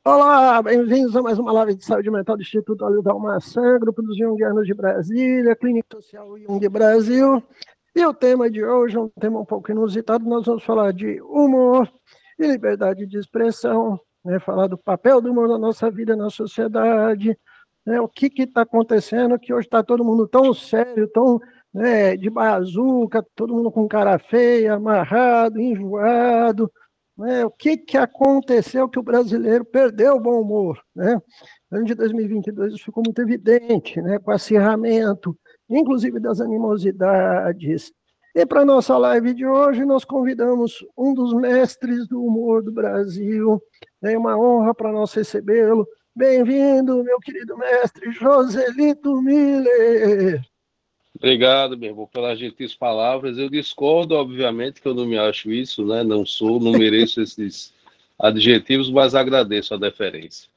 Olá, bem-vindos a mais uma live de saúde mental do Instituto Olhos da Maçã, Grupo dos Jungianos de Brasília, Clínica Social Jung Brasil. E o tema de hoje é um tema um pouco inusitado. Nós vamos falar de humor e liberdade de expressão, né? Falar do papel do humor na nossa vida, na sociedade, né? O que está acontecendo, que hoje está todo mundo tão sério, tão, né, de bazuca, todo mundo com cara feia, amarrado, enjoado, né? O que aconteceu que o brasileiro perdeu o bom humor, né? No ano de 2022 isso ficou muito evidente, né? Com acirramento, inclusive das animosidades. E para a nossa live de hoje, nós convidamos um dos mestres do humor do Brasil. É uma honra para nós recebê-lo. Bem-vindo, meu querido mestre Joselito Miller. Obrigado, meu irmão, pelas gentis palavras. Eu discordo, obviamente, que eu não me acho isso, né? Não sou, não mereço esses adjetivos, mas agradeço a deferência.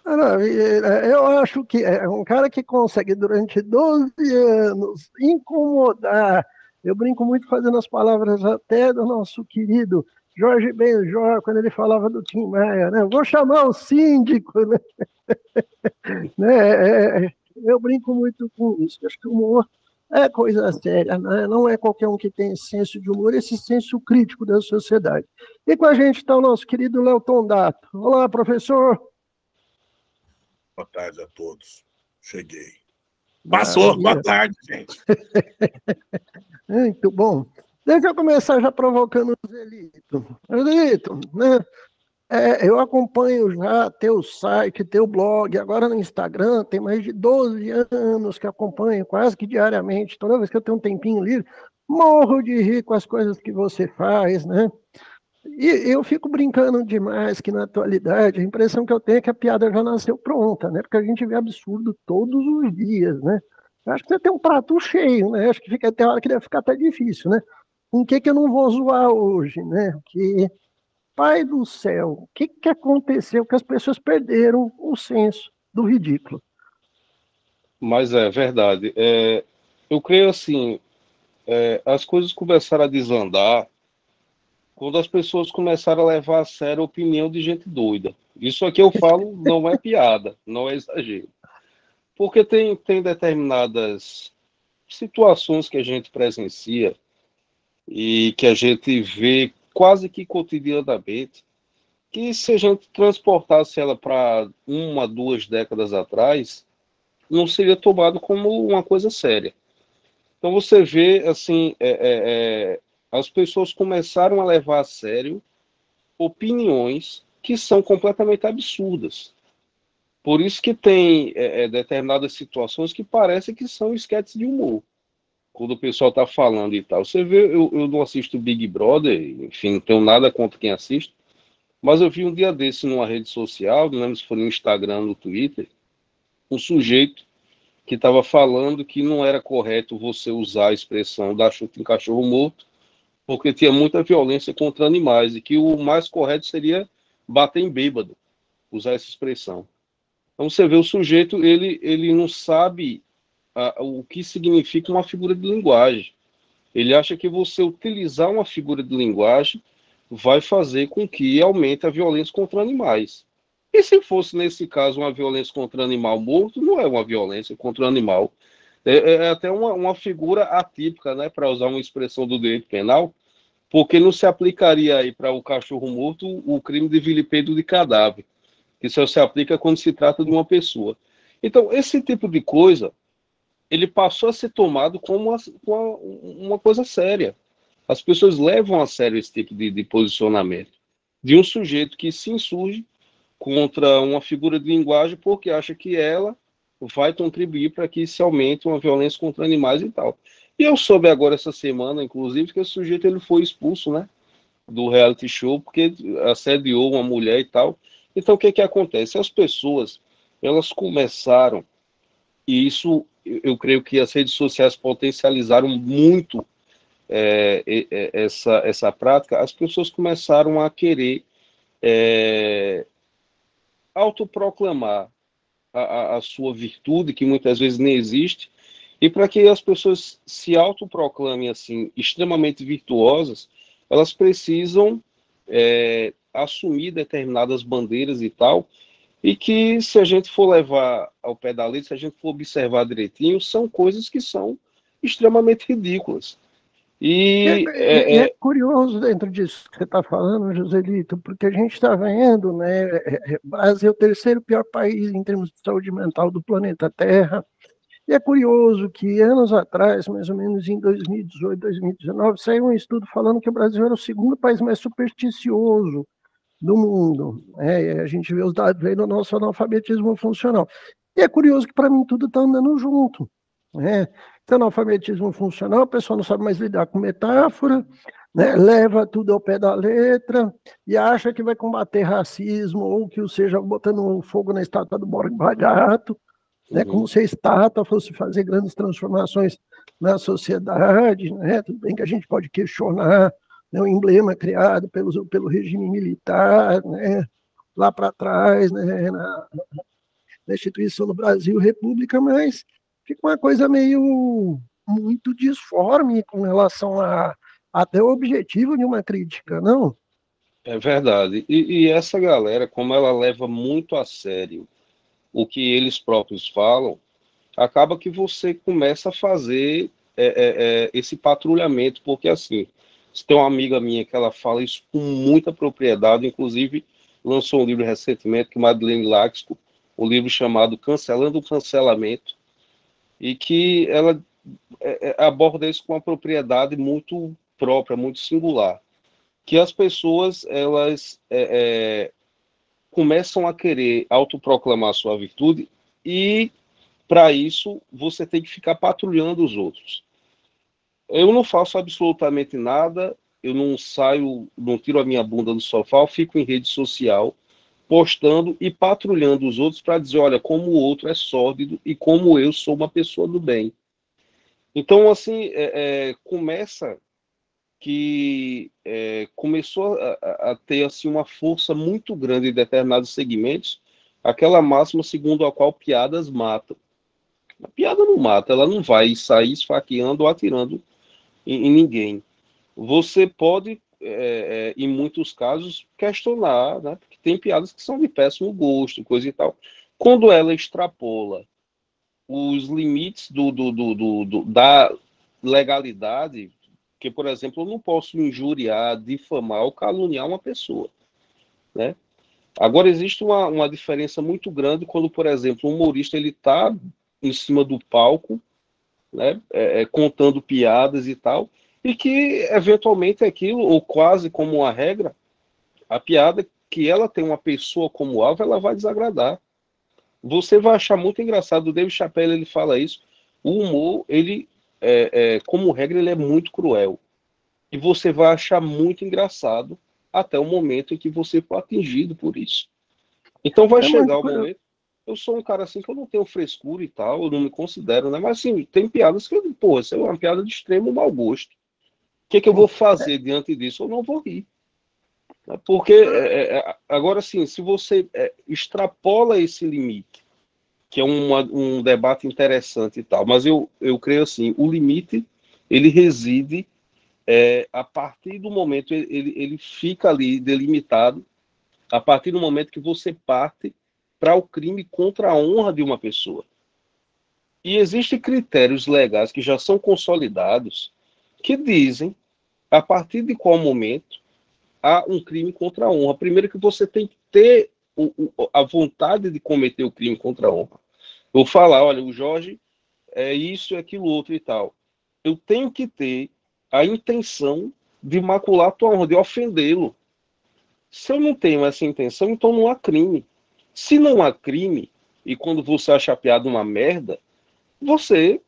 Maravilha. Eu acho que é um cara que consegue, durante 12 anos, incomodar. Eu brinco muito fazendo as palavras até do nosso querido Jorge Benjor, quando ele falava do Tim Maia, né? Vou chamar o síndico, né? Eu brinco muito com isso. Acho que o humor é coisa séria, né? Não é qualquer um que tem esse senso de humor, esse senso crítico da sociedade. E com a gente está o nosso querido Léo Tondato. Olá, professor. Boa tarde a todos. Cheguei. Passou. Boa Maravilha. tarde, gente. Muito bom. Deixa eu começar já provocando o Zelito. Zelito, né? Eu acompanho já teu site, teu blog, agora no Instagram, tem mais de 12 anos que acompanho, quase que diariamente, toda vez que eu tenho um tempinho livre, morro de rir com as coisas que você faz, né? E eu fico brincando demais que na atualidade a impressão que eu tenho é que a piada já nasceu pronta, né? Porque a gente vê absurdo todos os dias, né? Eu acho que você tem um prato cheio, né? Eu acho que fica até a hora que deve ficar até difícil, né? Com o que eu não vou zoar hoje, né? Que, pai do céu, o que aconteceu que as pessoas perderam o senso do ridículo? Mas é verdade. Eu creio assim, as coisas começaram a desandar quando as pessoas começaram a levar a sério a opinião de gente doida. Isso aqui eu falo não é piada, não é exagero. Porque tem determinadas situações que a gente presencia e que a gente vê quase que cotidianamente, que se a gente transportasse ela para uma, 2 décadas atrás, não seria tomado como uma coisa séria. Então você vê, assim, as pessoas começaram a levar a sério opiniões que são completamente absurdas. Por isso que tem determinadas situações que parecem que são esquetes de humor. Quando o pessoal está falando e tal. Você vê, eu não assisto Big Brother, enfim, não tenho nada contra quem assiste, mas eu vi um dia desse numa rede social, não lembro se foi no Instagram, no Twitter, um sujeito que estava falando que não era correto você usar a expressão dar chute em cachorro morto, porque tinha muita violência contra animais, e que o mais correto seria bater em bêbado, usar essa expressão. Então você vê o sujeito, ele não sabe o que significa uma figura de linguagem. Ele acha que você utilizar uma figura de linguagem vai fazer com que aumente a violência contra animais. E se fosse, nesse caso, uma violência contra animal morto, não é uma violência contra o animal. É até uma figura atípica, né, para usar uma expressão do direito penal, porque não se aplicaria aí para o cachorro morto o crime de vilipêndio de cadáver, que só se aplica quando se trata de uma pessoa. Então, esse tipo de coisa, ele passou a ser tomado como uma coisa séria. As pessoas levam a sério esse tipo de posicionamento de um sujeito que se insurge contra uma figura de linguagem porque acha que ela vai contribuir para que se aumente uma violência contra animais e tal. E eu soube agora essa semana, inclusive, que esse sujeito ele foi expulso, né, do reality show porque assediou uma mulher e tal. Então, o que que acontece? As pessoas, elas começaram, e isso eu creio que as redes sociais potencializaram muito essa prática, as pessoas começaram a querer autoproclamar a sua virtude, que muitas vezes nem existe, e para que as pessoas se autoproclamem assim, extremamente virtuosas, elas precisam assumir determinadas bandeiras e tal, e que, se a gente for levar ao pé da letra, se a gente for observar direitinho, são coisas que são extremamente ridículas. É curioso dentro disso que você está falando, Joselito, porque a gente está vendo, né, o Brasil é o terceiro pior país em termos de saúde mental do planeta Terra, e é curioso que anos atrás, mais ou menos em 2018, 2019, saiu um estudo falando que o Brasil era o segundo país mais supersticioso do mundo. A gente vê os dados aí do nosso analfabetismo funcional. E é curioso que, para mim, tudo está andando junto. Então, analfabetismo funcional, o pessoal não sabe mais lidar com metáfora, né? Leva tudo ao pé da letra e acha que vai combater racismo ou que seja botando fogo na estátua do Borba Gato, né? Como se a estátua fosse fazer grandes transformações na sociedade. Né? Tudo bem que a gente pode questionar, né, o emblema criado pelo regime militar, né, lá para trás, né, na instituição do Brasil República, mas fica uma coisa meio muito disforme com relação até o objetivo de uma crítica, não? É verdade. E essa galera, como ela leva muito a sério o que eles próprios falam, acaba que você começa a fazer esse patrulhamento, porque assim, tem uma amiga minha que ela fala isso com muita propriedade, inclusive lançou um livro recentemente, que é Madeleine Laxco, um livro chamado Cancelando o Cancelamento, e que ela aborda isso com uma propriedade muito própria, muito singular, que as pessoas, elas começam a querer autoproclamar sua virtude e, para isso, você tem que ficar patrulhando os outros. Eu não faço absolutamente nada, eu não saio, não tiro a minha bunda do sofá, eu fico em rede social postando e patrulhando os outros para dizer, olha, como o outro é sórdido e como eu sou uma pessoa do bem. Então, assim, começa que começou a ter assim, uma força muito grande em determinados segmentos, aquela máxima segundo a qual piadas matam. A piada não mata, ela não vai sair esfaqueando ou atirando em ninguém. Você pode, em muitos casos, questionar, né? Porque tem piadas que são de péssimo gosto, coisa e tal. Quando ela extrapola os limites da legalidade, que, por exemplo, eu não posso injuriar, difamar ou caluniar uma pessoa, né? Agora, existe uma diferença muito grande quando, por exemplo, um humorista está em cima do palco, né, contando piadas e tal, e que, eventualmente, aquilo, ou quase como uma regra, a piada que ela tem uma pessoa como alvo, ela vai desagradar. Você vai achar muito engraçado, o Dave Chappelle, ele fala isso, o humor, ele, como regra, ele é muito cruel. E você vai achar muito engraçado até o momento em que você for atingido por isso. Então vai chegar o momento. Eu sou um cara assim que eu não tenho frescura e tal, eu não me considero, né? Mas assim, tem piadas que, porra, isso é uma piada de extremo mau gosto. O que eu vou fazer diante disso? Eu não vou rir. Porque, agora sim, se você extrapola esse limite, que é um debate interessante e tal, mas eu creio assim, o limite, ele reside a partir do momento, ele fica ali delimitado, a partir do momento que você parte para o crime contra a honra de uma pessoa. E existem critérios legais que já são consolidados que dizem a partir de qual momento há um crime contra a honra. Primeiro que você tem que ter a vontade de cometer o crime contra a honra. Eu vou falar, olha, o Jorge é isso, é aquilo, outro e tal. Eu tenho que ter a intenção de macular a tua honra, de ofendê-lo. Se eu não tenho essa intenção, então não há crime. Se não há crime, e quando você acha a piada uma merda, você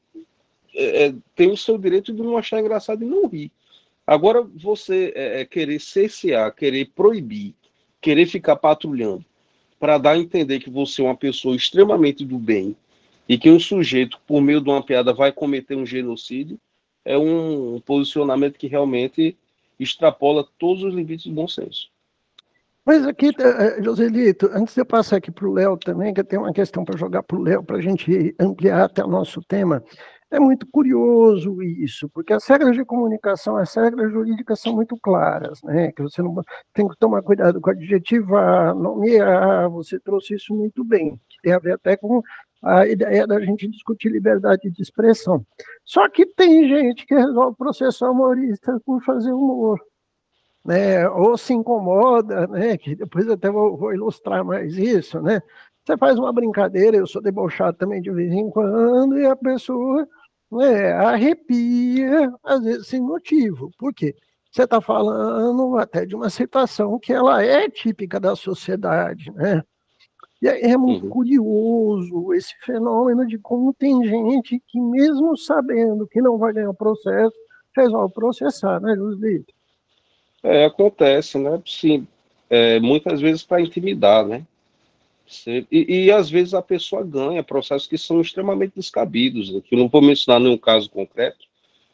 tem o seu direito de não achar engraçado e não rir. Agora, você querer cercear, querer proibir, querer ficar patrulhando, para dar a entender que você é uma pessoa extremamente do bem e que um sujeito, por meio de uma piada, vai cometer um genocídio, é um posicionamento que realmente extrapola todos os limites do bom senso. Mas aqui, Joselito, antes de eu passar aqui para o Léo também, que eu tenho uma questão para jogar para o Léo, para a gente ampliar até o nosso tema. É muito curioso isso, porque as regras de comunicação, as regras jurídicas são muito claras, né? Que você não tem que tomar cuidado com adjetivar, nomear, você trouxe isso muito bem, que tem a ver até com a ideia da gente discutir liberdade de expressão. Só que tem gente que resolve processar humorista por fazer humor, né? Ou se incomoda, né? Que depois até vou ilustrar mais isso, né? Você faz uma brincadeira, eu sou debochado também de vez em quando, e a pessoa, né, arrepia, às vezes sem motivo. Por quê? Você está falando até de uma situação que ela é típica da sociedade, né? E é muito curioso esse fenômeno de como tem gente que, mesmo sabendo que não vai ganhar o processo, resolve processar, né, Josilito? Acontece, né? Sim, muitas vezes para intimidar, né? E às vezes a pessoa ganha processos que são extremamente descabidos, né? Que eu não vou mencionar nenhum caso concreto,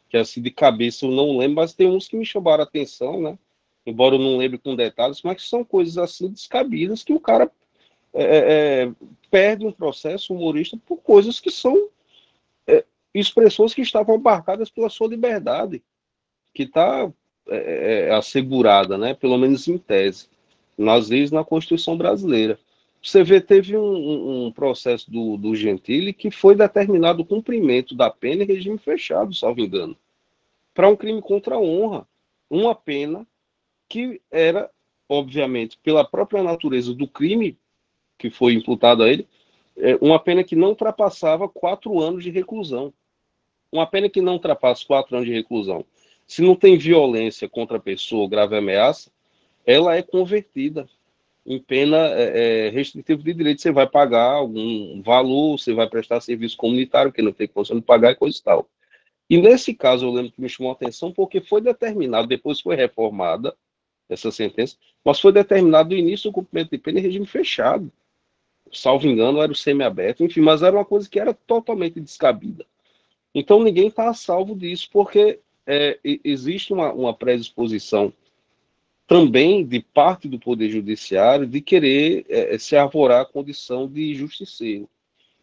que assim de cabeça eu não lembro, mas tem uns que me chamaram a atenção, né? Embora eu não lembre com detalhes, mas que são coisas assim descabidas que o cara perde um processo humorista por coisas que são expressões que estavam marcadas pela sua liberdade, que está assegurada, né? Pelo menos em tese, nas leis, na Constituição brasileira. Você vê, teve um processo do Gentili que foi determinado o cumprimento da pena em regime fechado, salvo engano, para um crime contra a honra. Uma pena que era, obviamente, pela própria natureza do crime que foi imputado a ele, uma pena que não ultrapassava 4 anos de reclusão. Uma pena que não ultrapassa 4 anos de reclusão. Se não tem violência contra a pessoa, grave ameaça, ela é convertida em pena restritiva de direito. Você vai pagar algum valor, você vai prestar serviço comunitário, que não tem condição de pagar e coisa e tal. E nesse caso, eu lembro que me chamou a atenção porque foi determinado, depois foi reformada essa sentença, mas foi determinado o início do cumprimento de pena em regime fechado. Salvo engano, era o semiaberto, enfim, mas era uma coisa que era totalmente descabida. Então, ninguém está a salvo disso, porque existe uma predisposição também de parte do Poder Judiciário de querer se arvorar a condição de justiceiro.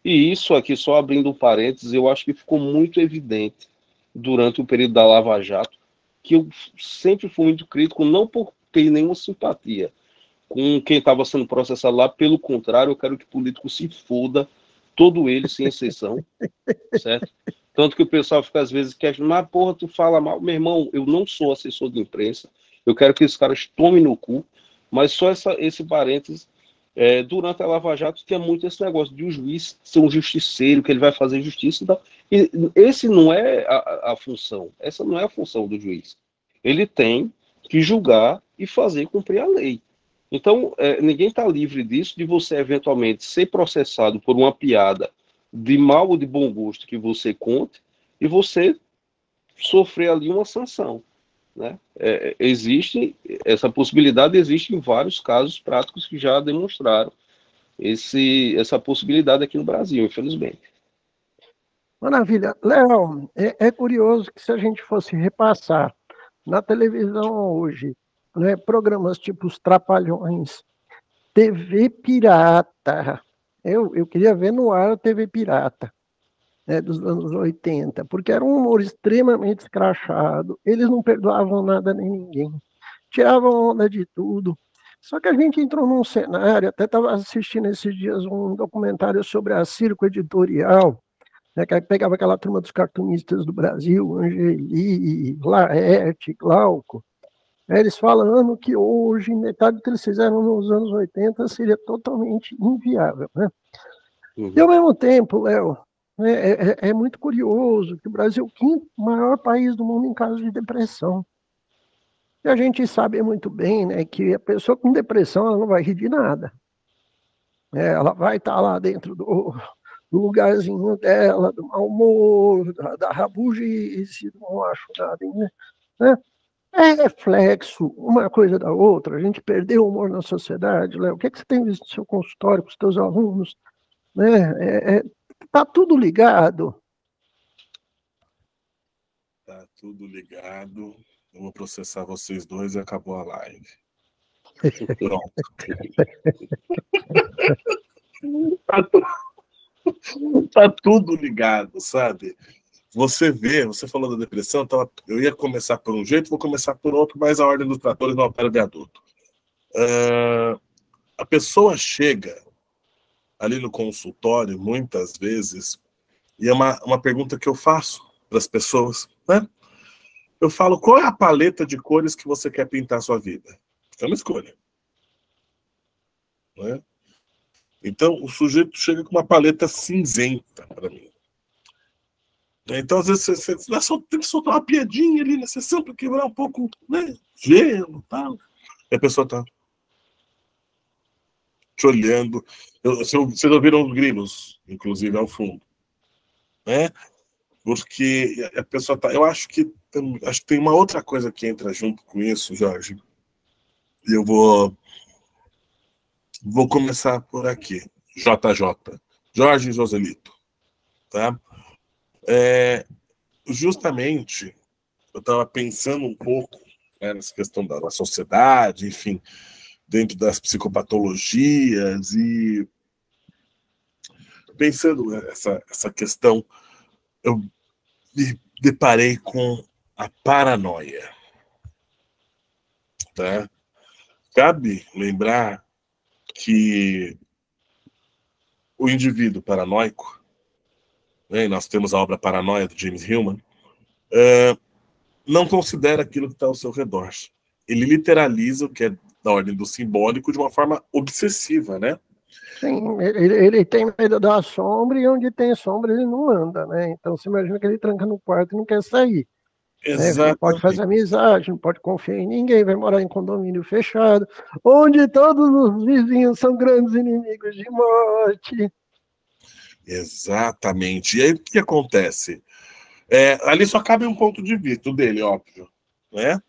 E isso aqui, só abrindo um parênteses, eu acho que ficou muito evidente durante o período da Lava Jato, que eu sempre fui muito crítico, não por ter nenhuma simpatia com quem estava sendo processado lá, pelo contrário, eu quero que o político se foda, todo ele, sem exceção, certo? Tanto que o pessoal fica às vezes questionando, mas porra, tu fala mal. Meu irmão, eu não sou assessor de imprensa, eu quero que esses caras tomem no cu, mas só esse parênteses, durante a Lava Jato tinha muito esse negócio de um juiz ser um justiceiro, que ele vai fazer justiça e tal. E esse não é a função, essa não é a função do juiz. Ele tem que julgar e fazer cumprir a lei. Então, ninguém está livre disso, de você eventualmente ser processado por uma piada de mau ou de bom gosto que você conte e você sofrer ali uma sanção, né? Existe essa possibilidade, existe em vários casos práticos que já demonstraram essa possibilidade aqui no Brasil, infelizmente. Maravilha. Léo, é curioso que se a gente fosse repassar na televisão hoje, né, programas tipo Os Trapalhões, TV Pirata, eu queria ver no ar a TV Pirata, né, dos anos 80, porque era um humor extremamente escrachado, eles não perdoavam nada nem ninguém, tiravam onda de tudo. Só que a gente entrou num cenário, até estava assistindo esses dias um documentário sobre a Circo Editorial, né, que pegava aquela turma dos cartunistas do Brasil, Angeli, Laerte, Glauco, né, eles falando que hoje metade do que eles fizeram nos anos 80 seria totalmente inviável, né? E ao mesmo tempo, Léo, né, é muito curioso que o Brasil é o quinto maior país do mundo em casos de depressão. E a gente sabe muito bem, né, que a pessoa com depressão ela não vai rir de nada. Ela vai estar lá dentro do lugarzinho dela, do mau humor, da rabugice, do não acho nada, né? É reflexo uma coisa da outra. A gente perdeu o humor na sociedade, Léo. O que é que você tem visto no seu consultório com os seus alunos? Né? Tá tudo ligado. Tá tudo ligado. Eu vou processar vocês dois e acabou a live. Pronto. Tá tudo ligado, sabe? você vê, você falou da depressão, então eu ia começar por um jeito, vou começar por outro, mas a ordem dos tratores não opera de adulto. A pessoa chega ali no consultório, muitas vezes, e é uma pergunta que eu faço para as pessoas, né? Eu falo, qual é a paleta de cores que você quer pintar a sua vida? É uma escolha. Né? Então, o sujeito chega com uma paleta cinzenta para mim. Então, às vezes, você tem que soltar uma piadinha ali, né? Você sempre quebrar um pouco, né? Gelo e tal. E a pessoa tá te olhando. Vocês ouviram os grilos, inclusive, ao fundo. Né? Porque a pessoa tá. Eu acho que tem uma outra coisa que entra junto com isso, Jorge. E eu vou começar por aqui. JJ. Jorge Joselito. Tá? Justamente, eu estava pensando um pouco, né, nessa questão da sociedade, enfim, dentro das psicopatologias, e pensando nessa questão, eu me deparei com a paranoia. Tá? Cabe lembrar que o indivíduo paranoico, né, e nós temos a obra Paranoia, do James Hillman, não considera aquilo que está ao seu redor. Ele literaliza o que é da ordem do simbólico de uma forma obsessiva, né? Sim, ele tem medo da sombra, e onde tem sombra ele não anda, né? Então você imagina que ele tranca no quarto e não quer sair. Né? Não pode fazer amizade, não pode confiar em ninguém, vai morar em condomínio fechado, onde todos os vizinhos são grandes inimigos de morte. Exatamente. E aí o que acontece? Ali só cabe um ponto de vista dele, óbvio. Né?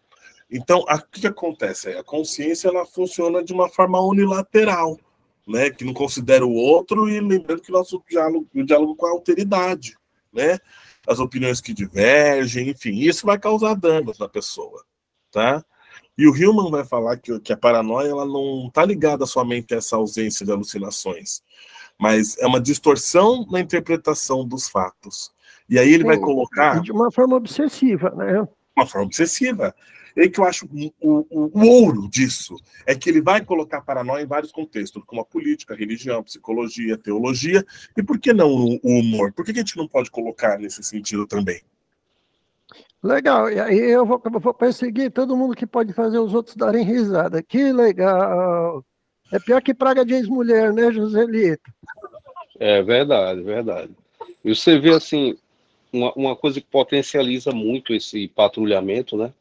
Então, o que acontece? A consciência ela funciona de uma forma unilateral, né? Que não considera o outro, e lembrando que nosso diálogo com a alteridade, né? As opiniões que divergem, enfim, isso vai causar danos na pessoa, tá? E o Hillman vai falar que a paranoia ela não está ligada somente a essa ausência de alucinações, mas é uma distorção na interpretação dos fatos. E aí ele vai colocar... E de uma forma obsessiva, né? Uma forma obsessiva. E aí que eu acho o ouro disso é que ele vai colocar a paranoia em vários contextos, como a política, a religião, a psicologia, a teologia, e por que não o humor? Por que a gente não pode colocar nesse sentido também? Legal, e aí eu vou perseguir todo mundo que pode fazer os outros darem risada. Que legal! É pior que praga de ex-mulher, né, Joselito? É verdade, verdade. E você vê, assim, uma coisa que potencializa muito esse patrulhamento, né?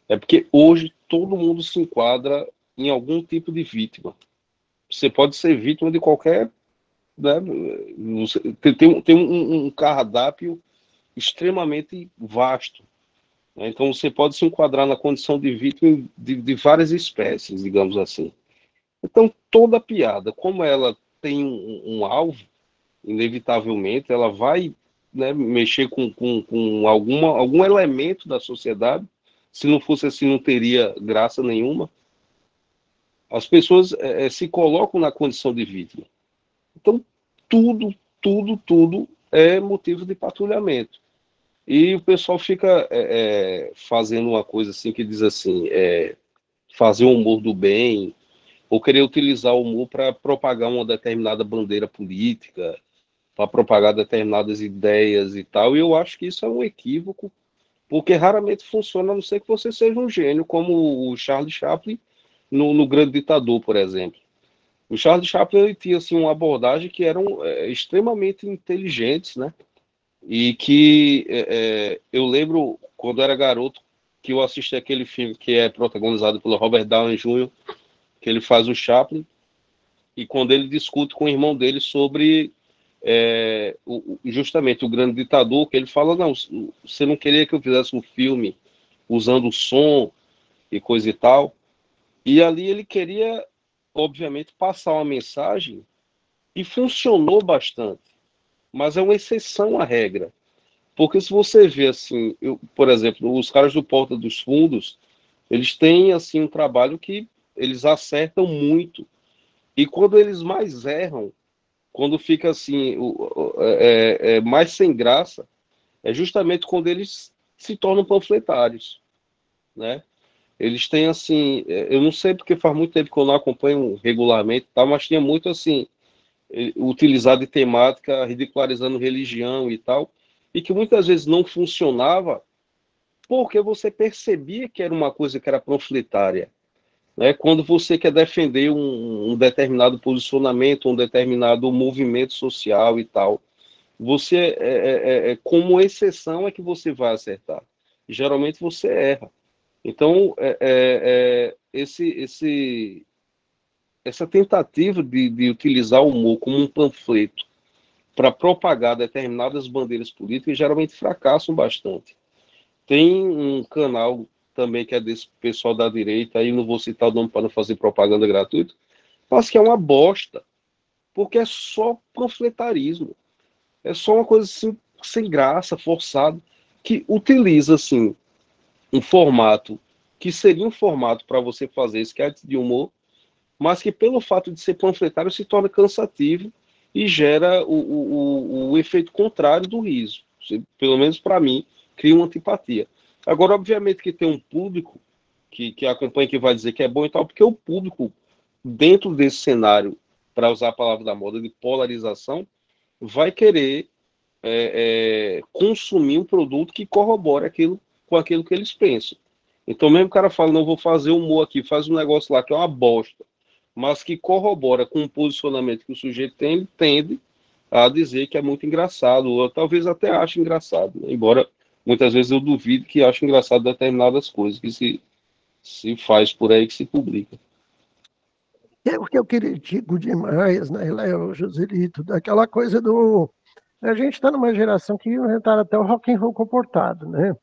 É porque hoje todo mundo se enquadra em algum tipo de vítima. Você pode ser vítima de qualquer... Né? Tem um cardápio extremamente vasto. Né? Então você pode se enquadrar na condição de vítima de várias espécies, digamos assim. Então toda piada, como ela tem um alvo, inevitavelmente ela vai, né, mexer com algum elemento da sociedade. Se não fosse assim, não teria graça nenhuma. As pessoas se colocam na condição de vítima. Então, tudo é motivo de patrulhamento. E o pessoal fica fazendo uma coisa assim que diz assim, fazer o humor do bem, ou querer utilizar o humor para propagar uma determinada bandeira política, para propagar determinadas ideias e tal. E eu acho que isso é um equívoco, porque raramente funciona, a não ser que você seja um gênio, como o Charles Chaplin no Grande Ditador, por exemplo. O Charles Chaplin ele tinha assim, uma abordagem que eram extremamente inteligentes, né? E que eu lembro, quando era garoto, que eu assisti aquele filme que é protagonizado pelo Robert Downey Jr., que ele faz o Chaplin, e quando ele discute com o irmão dele sobre justamente o Grande Ditador, que ele fala, não, você não queria que eu fizesse um filme usando o som e coisa e tal. E ali ele queria, obviamente, passar uma mensagem e funcionou bastante. Mas é uma exceção à regra. Porque se você vê, assim, por exemplo, os caras do Porta dos Fundos, eles têm, assim, um trabalho que eles acertam muito. E quando eles mais erram, quando fica, assim, mais sem graça, é justamente quando eles se tornam panfletários, né? Eles têm, assim, eu não sei porque faz muito tempo que eu não acompanho regularmente, tá, mas tinha muito, assim, utilizado de temática, ridicularizando religião e tal, e que muitas vezes não funcionava porque você percebia que era uma coisa que era panfletária, né? Quando você quer defender um determinado posicionamento, um determinado movimento social e tal, você, como exceção, é que você vai acertar. E, geralmente você erra. Então, essa tentativa de utilizar o humor como um panfleto para propagar determinadas bandeiras políticas geralmente fracassam bastante. Tem um canal também que é desse pessoal da direita, aí não vou citar o nome para não fazer propaganda gratuita, mas que é uma bosta, porque é só panfletarismo, é só uma coisa assim, sem graça, forçado, que utiliza assim um formato que seria um formato para você fazer sketch de humor, mas que pelo fato de ser panfletário se torna cansativo e gera o efeito contrário do riso. Pelo menos para mim, cria uma antipatia. Agora, obviamente que tem um público que acompanha, que vai dizer que é bom e tal, porque o público, dentro desse cenário, para usar a palavra da moda, de polarização, vai querer consumir um produto que corrobore com aquilo que eles pensam. Então, mesmo o cara fala, não vou fazer humor aqui, faz um negócio lá que é uma bosta, mas que corrobora com o posicionamento que o sujeito tem, ele tende a dizer que é muito engraçado, ou talvez até ache engraçado, né? Embora muitas vezes eu duvido que ache engraçado determinadas coisas que se faz por aí, que se publica. É o que eu critico demais, né, Léo, Joselito, daquela coisa do... A gente está numa geração que inventaram até o rock and roll comportado, né?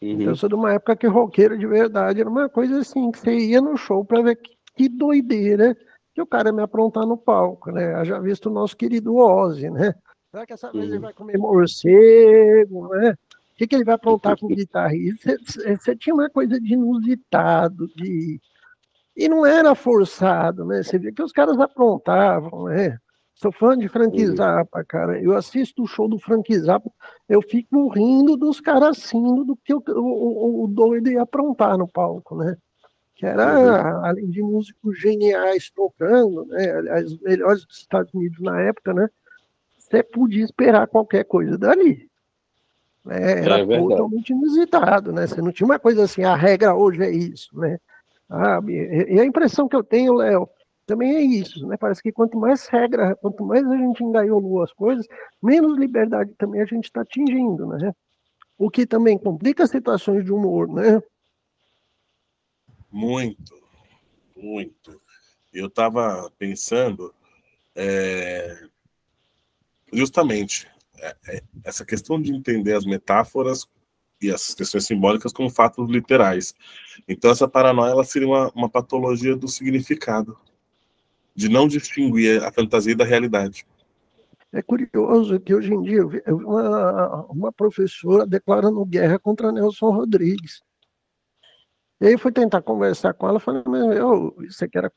Então, eu sou de uma época que roqueiro de verdade era uma coisa assim, que você ia no show para ver que doideira que o cara ia me aprontar no palco, né? Eu já visto o nosso querido Ozzy, né? Será que essa vez ele vai comer morcego, né? O que ele vai aprontar com guitarrista? Você tinha uma coisa de inusitado, e não era forçado, né? Você vê que os caras aprontavam, né? Sou fã de Frank Zappa, cara. Eu assisto o show do Frank Zappa, eu fico rindo dos caras rindo do que o doido ia aprontar no palco, né? Que era, além de músicos geniais tocando, né? Aliás, os melhores dos Estados Unidos na época, né? Você podia esperar qualquer coisa dali. Né? Era totalmente inusitado, né? Você não tinha uma coisa assim, a regra hoje é isso, né? E a impressão que eu tenho, Léo, também é isso, né? Parece que quanto mais regra, quanto mais a gente engaiolou as coisas, menos liberdade também a gente está atingindo, né? O que também complica as situações de humor, né? Muito, muito. Eu estava pensando justamente essa questão de entender as metáforas e as questões simbólicas como fatos literais. Então, essa paranoia ela seria uma patologia do significado, de não distinguir a fantasia da realidade. É curioso que hoje em dia eu vi uma professora declarando guerra contra Nelson Rodrigues. E aí eu fui tentar conversar com ela, falei, isso aqui era,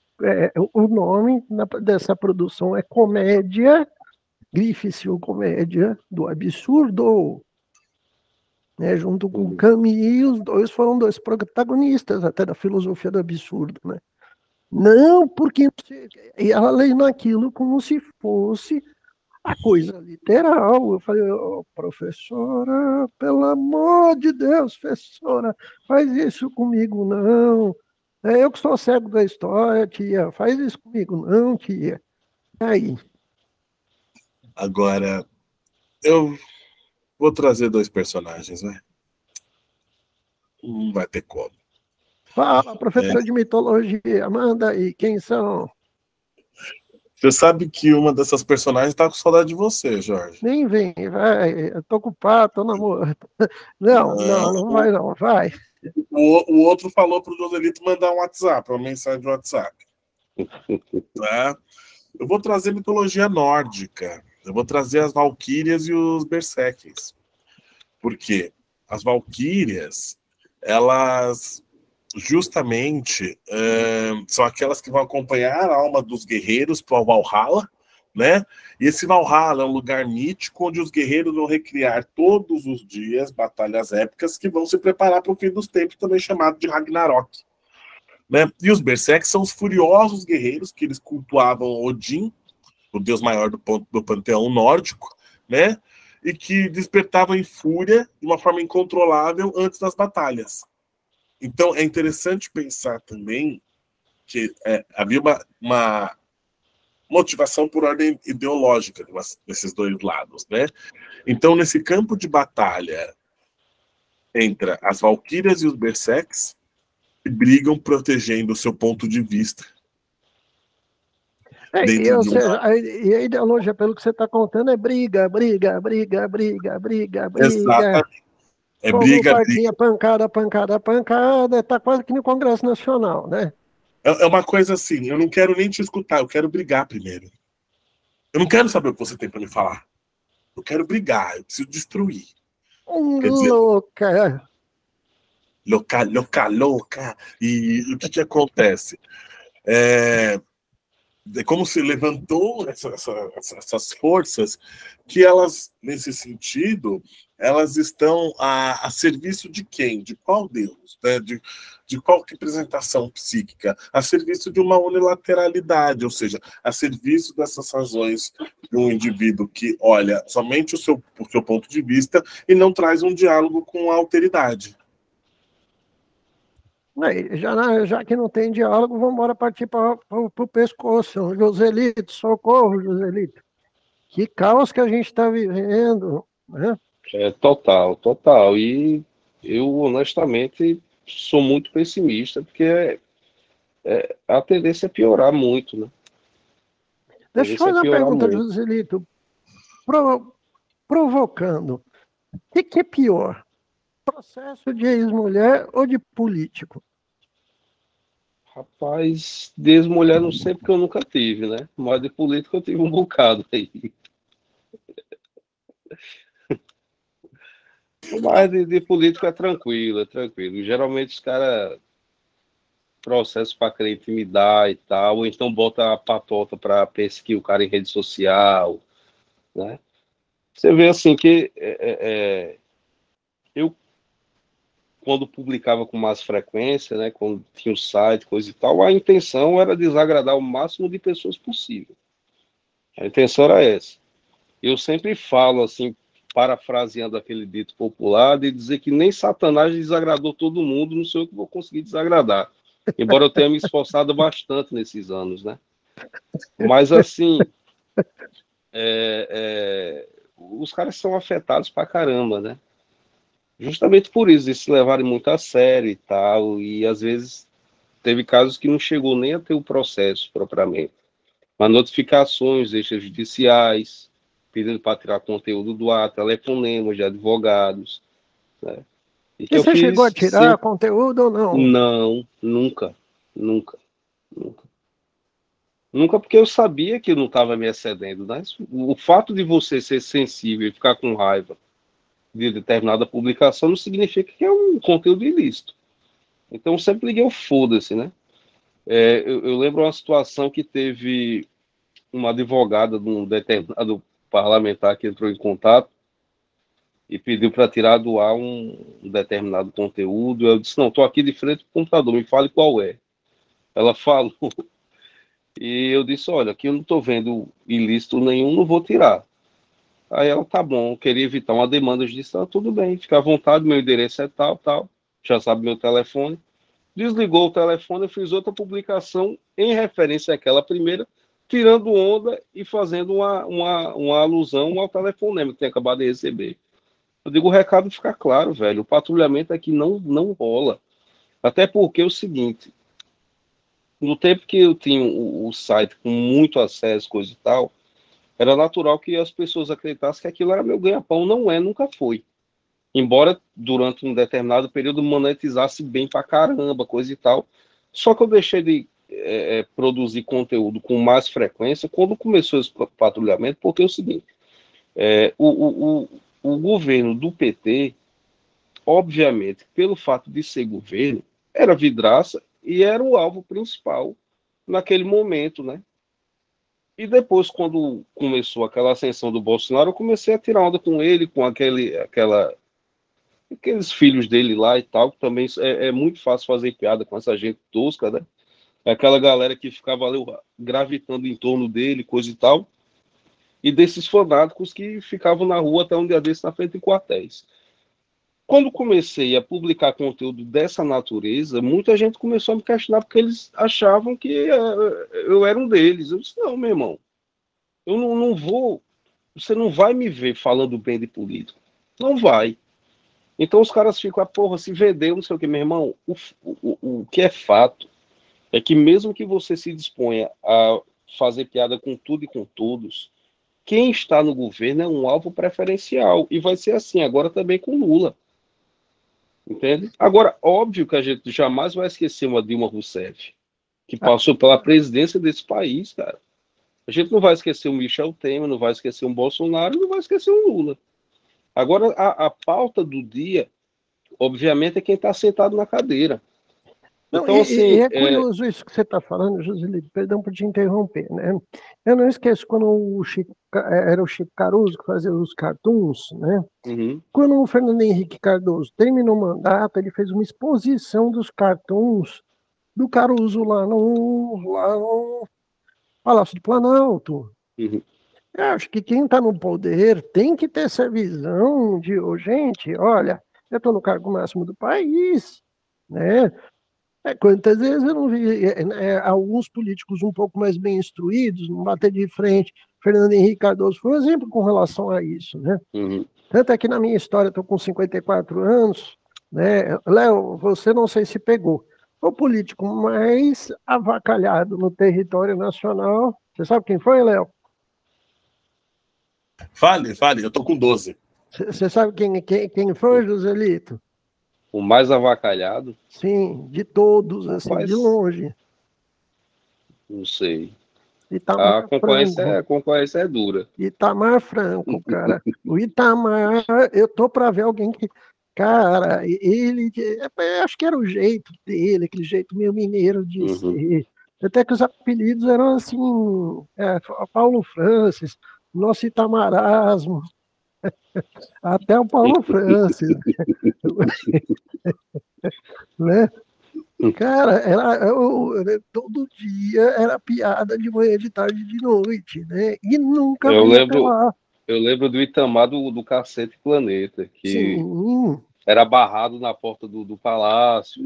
o nome dessa produção é Comédia, grife-se o Comédia do Absurdo, né, junto com o Camus, os dois foram dois protagonistas até da filosofia do absurdo, né? Não, porque... E ela lendo aquilo como se fosse a coisa literal. Eu falei, professora, pelo amor de Deus, professora, faz isso comigo não. Eu que sou cego da história, tia, faz isso comigo não, tia. E aí? Agora, eu vou trazer dois personagens, né? Não vai ter como. Fala, professor de mitologia, manda aí, quem são? Você sabe que uma dessas personagens tá com saudade de você, Jorge. Nem vem, vai, eu tô ocupado, tô namorando. Não vai não, vai. O outro falou pro Joselito mandar um WhatsApp, uma mensagem de WhatsApp. Tá? Eu vou trazer mitologia nórdica. Eu vou trazer as valquírias e os berserkers. Por quê? As valquírias, elas justamente são aquelas que vão acompanhar a alma dos guerreiros para o Valhalla, né? E esse Valhalla é um lugar mítico onde os guerreiros vão recriar todos os dias batalhas épicas que vão se preparar para o fim dos tempos, também chamado de Ragnarok, né? E os Berserk são os furiosos guerreiros que eles cultuavam Odin, o deus maior do panteão nórdico, né? E que despertavam em fúria de uma forma incontrolável antes das batalhas. Então é interessante pensar também que havia uma motivação por ordem ideológica desses dois lados, né? Então, nesse campo de batalha entre as Valquírias e os Berserks, que brigam protegendo o seu ponto de vista. Ou seja, a ideologia, pelo que você está contando, é briga, briga, briga, briga, briga, briga. Exatamente. É fogo, briga, faquinha, briga. pancada, pancada, pancada. Está quase que no Congresso Nacional, né? É uma coisa assim, eu não quero nem te escutar, eu quero brigar primeiro. Eu não quero saber o que você tem para me falar. Eu quero brigar, eu preciso destruir. Quer dizer, Louca. louca, louca, louca. E o que acontece? É como se levantou essas forças que elas, nesse sentido, elas estão a serviço de quem? De qual Deus? Né? De qual representação psíquica? A serviço de uma unilateralidade, ou seja, a serviço dessas razões de um indivíduo que olha somente o seu ponto de vista e não traz um diálogo com a alteridade. Aí, já que não tem diálogo, vamos embora partir para o pescoço. Joselito, socorro, Joselito. Que caos que a gente está vivendo, né? Total, total. E eu, honestamente, sou muito pessimista, porque a tendência é piorar muito, né? Deixa eu fazer uma pergunta, Joselito. Provocando. O que é pior? Processo de ex-mulher ou de político? Rapaz, desmulher não sei porque eu nunca tive, né? Mas de política eu tive um bocado aí. Mas de político é tranquilo, é tranquilo. Geralmente os caras processam para querer intimidar e tal, ou então bota a patota para perseguir o cara em rede social, né? Você vê assim que eu, quando publicava com mais frequência, né, quando tinha o site, coisa e tal, a intenção era desagradar o máximo de pessoas possível. A intenção era essa. Eu sempre falo, assim, parafraseando aquele dito popular, de dizer que nem Satanás desagradou todo mundo, não sei o que vou conseguir desagradar. Embora eu tenha me esforçado bastante nesses anos, né? Mas, assim, os caras são afetados pra caramba, né? Justamente por isso, de se levarem muito a sério e tal, e às vezes teve casos que não chegou nem a ter o processo propriamente, mas notificações extrajudiciais, pedindo para tirar conteúdo do ar, telefonemas de advogados, né? E que E eu você chegou a fiz tirar sempre... conteúdo ou não? Não, nunca, nunca, nunca. Nunca porque eu sabia que eu não estava me excedendo, né? O fato de você ser sensível e ficar com raiva de determinada publicação não significa que é um conteúdo ilícito. Então eu sempre liguei o foda-se, né? Eu lembro uma situação que teve uma advogada de um determinado parlamentar que entrou em contato e pediu para tirar do ar um determinado conteúdo. Eu disse, não, estou aqui de frente para o computador, me fale qual é. Ela falou, e eu disse, olha, aqui eu não estou vendo ilícito nenhum, não vou tirar. Aí ela, tá bom, eu queria evitar uma demanda judicial, tudo bem, fica à vontade, meu endereço é tal, tal, já sabe meu telefone. Desligou o telefone, eu fiz outra publicação em referência àquela primeira, tirando onda e fazendo uma alusão ao telefonema que tem acabado de receber. Eu digo, o recado fica claro, velho, o patrulhamento aqui não rola. Até porque é o seguinte, no tempo que eu tinha o site com muito acesso, coisa e tal, era natural que as pessoas acreditassem que aquilo era meu ganha-pão. Não é, nunca foi. Embora durante um determinado período monetizasse bem pra caramba, coisa e tal. Só que eu deixei de produzir conteúdo com mais frequência quando começou esse patrulhamento, porque é o seguinte, o governo do PT, obviamente, pelo fato de ser governo, era vidraça e era o alvo principal naquele momento, né? E depois, quando começou aquela ascensão do Bolsonaro, eu comecei a tirar onda com ele, com aqueles filhos dele lá e tal, que também é muito fácil fazer piada com essa gente tosca, né? Aquela galera que ficava ali gravitando em torno dele, coisa e tal, e desses fanáticos que ficavam na rua até um dia desse na frente de quartéis. Quando comecei a publicar conteúdo dessa natureza, muita gente começou a me questionar porque eles achavam que eu era um deles. Eu disse, não, meu irmão, eu não vou, você não vai me ver falando bem de político. Não vai. Então os caras ficam, porra, se vendeu, não sei o que, meu irmão. O que é fato é que mesmo que você se disponha a fazer piada com tudo e com todos, quem está no governo é um alvo preferencial. E vai ser assim agora também com Lula. Entende? Agora, óbvio que a gente jamais vai esquecer uma Dilma Rousseff, que passou pela presidência desse país, cara. A gente não vai esquecer o Michel Temer, não vai esquecer o Bolsonaro, não vai esquecer o Lula. Agora, a pauta do dia, obviamente, é quem está sentado na cadeira. Não, Então, assim... é curioso isso que você está falando, Joselito, perdão por te interromper, né? Eu não esqueço quando era o Chico Caruso que fazia os cartoons, né? Uhum. Quando o Fernando Henrique Cardoso terminou o mandato, ele fez uma exposição dos cartoons do Caruso lá no Palácio do Planalto. Uhum. Eu acho que quem está no poder tem que ter essa visão de, gente, olha, eu estou no cargo máximo do país, né? Quantas vezes eu não vi alguns políticos um pouco mais bem instruídos, não bater de frente. Fernando Henrique Cardoso foi um exemplo com relação a isso, né? Uhum. Tanto é que na minha história, estou com 54 anos, né? Léo, você não sei se pegou, o político mais avacalhado no território nacional, você sabe quem foi, Léo? Fale, eu tô com 12. Você sabe quem foi, Joselito? O mais avacalhado? Sim, de todos, assim, de longe. Não sei. Itamar A concorrência é dura. Itamar Franco, cara. O Itamar, eu tô para ver alguém que. Cara, ele. Acho que era o jeito dele, aquele jeito meio mineiro de ser. Até que os apelidos eram assim: Paulo Francis, nosso Itamarasmo. Até o Paulo Francis. Né? Cara, todo dia era piada de manhã, de tarde, de noite, né? E nunca Eu vinha apelar. lembro do Itamar do Cacete Planeta, que Sim. era barrado na porta do palácio.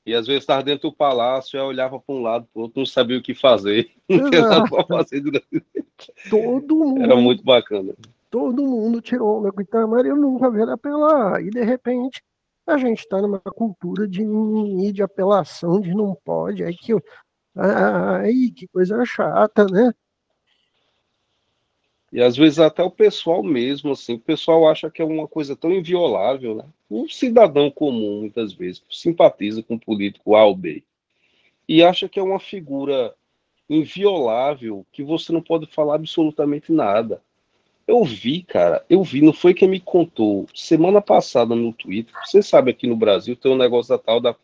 E às vezes estava dentro do palácio, eu olhava para um lado, para o outro, não sabia o que fazer. Não tinha nada para fazer. Era muito bacana. Todo mundo tirou onda com o Itamar e eu nunca vi ele apelar. E de repente a gente está numa cultura de mimimi, de apelação, de não pode. Que coisa chata, né? E às vezes até o pessoal mesmo, assim, o pessoal acha que é uma coisa tão inviolável, né? Um cidadão comum, muitas vezes, simpatiza com o político A ou B e acha que é uma figura inviolável, que você não pode falar absolutamente nada. Eu vi, não foi quem me contou, semana passada no Twitter, você sabe, aqui no Brasil tem um negócio da tal da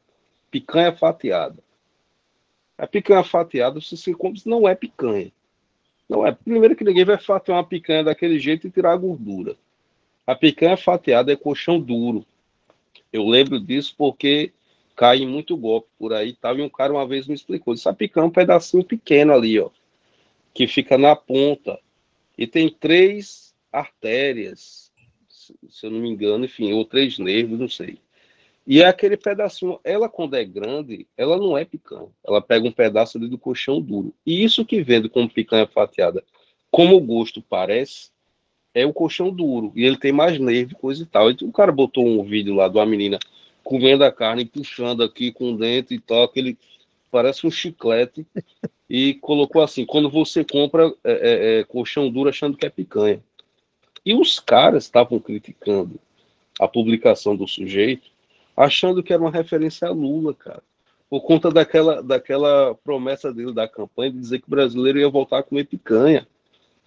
picanha fatiada. A picanha fatiada, você compra, não é picanha. Não é. Primeiro que ninguém vai fatiar uma picanha daquele jeito e tirar a gordura. A picanha fatiada é colchão duro. Eu lembro disso porque cai em muito golpe por aí e tal. E um cara uma vez me explicou. Disse, a picanha é um pedacinho pequeno ali, ó, que fica na ponta. E tem 3 artérias, se eu não me engano, enfim, ou 3 nervos, não sei. E é aquele pedacinho, ela quando é grande, ela não é picanha. Ela pega um pedaço ali do colchão duro. E isso que vende como picanha fatiada, como o gosto parece, é o colchão duro. E ele tem mais nervo, coisa e tal. E o cara botou um vídeo lá de uma menina comendo a carne, puxando aqui com o dente e tal, aquele parece um chiclete. E colocou assim, quando você compra colchão duro achando que é picanha. E os caras estavam criticando a publicação do sujeito, achando que era uma referência a Lula, cara. Por conta daquela promessa dele da campanha de dizer que o brasileiro ia voltar a comer picanha.